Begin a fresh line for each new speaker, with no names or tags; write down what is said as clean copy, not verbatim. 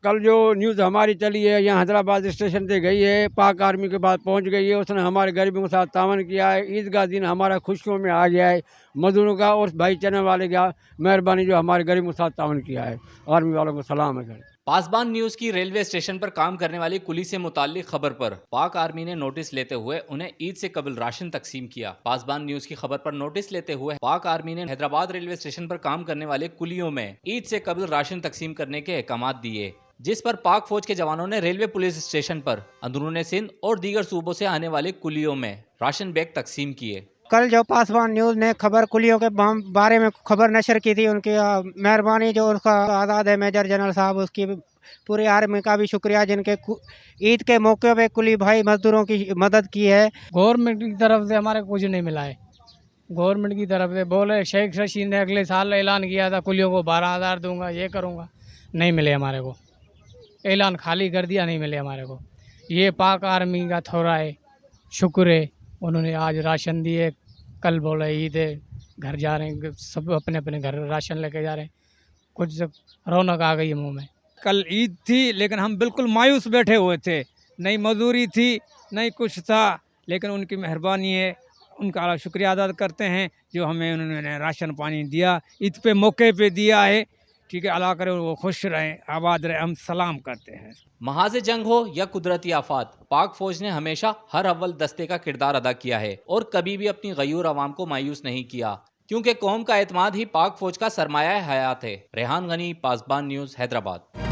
कल जो न्यूज़ हमारी चली है, यहाँ हैदराबाद स्टेशन से गई है, पाक आर्मी के पास पहुँच गई है, उसने हमारे गरीबों के साथ तावन किया है। ईद का दिन हमारा खुशियों में आ गया है, मजदूरों का और भाई चने वाले का मेहरबानी जो हमारे गरीबों के साथ तावन किया है। आर्मी वालों को सलाम है।
पासबान न्यूज की रेलवे स्टेशन पर काम करने वाली कुली से मुताल्लिक खबर पर पाक आर्मी ने नोटिस लेते हुए उन्हें ईद से कबल राशन तकसीम किया। पासबान न्यूज की खबर पर नोटिस लेते हुए पाक आर्मी ने हैदराबाद रेलवे स्टेशन पर काम करने वाले कुलियों में ईद से कबल राशन तकसीम करने के अहकामात दिए, जिस पर पाक फौज के जवानों ने रेलवे पुलिस स्टेशन पर अंदरूनी सिंध और दीगर सूबों से आने वाले कुलियों में राशन बैग तकसीम किए।
कल जो पासवान न्यूज़ ने खबर कुलियों के बारे में खबर नशर की थी, उनकी मेहरबानी जो उनका आज़ाद है मेजर जनरल साहब, उसकी पूरी आर्मी का भी शुक्रिया जिनके ईद के मौके पे कुली भाई मजदूरों की मदद की है।
गवर्नमेंट की तरफ से हमारे कुछ नहीं मिला है। गवर्नमेंट की तरफ से बोले शेख रशीद ने अगले साल ऐलान किया था कुलियों को 12,000 दूंगा, ये करूंगा, नहीं मिले हमारे को। ऐलान खाली कर दिया, नहीं मिले हमारे को। ये पाक आर्मी का थोड़ा है, शुक्र है, उन्होंने आज राशन दिए। कल बोले ईद है, घर जा रहे हैं, सब अपने अपने घर राशन लेके जा रहे हैं। कुछ रौनक आ गई है मुँह में।
कल ईद थी लेकिन हम बिल्कुल मायूस बैठे हुए थे, नहीं मजदूरी थी नहीं कुछ था, लेकिन उनकी मेहरबानी है, उनका शुक्रिया अदा करते हैं जो हमें उन्होंने राशन पानी दिया, ईद पे मौके पे दिया है। ठीक है, अल्लाह करे वो खुश रहें, आबाद रहे, हम सलाम करते हैं।
महाज़ जंग हो या कुदरती आफात, पाक फौज ने हमेशा हर अव्वल दस्ते का किरदार अदा किया है और कभी भी अपनी गयूर अवाम को मायूस नहीं किया, क्योंकि कौम का एतमाद ही पाक फौज का सरमाया हयात है। रेहान गनी, पासबान न्यूज़, हैदराबाद।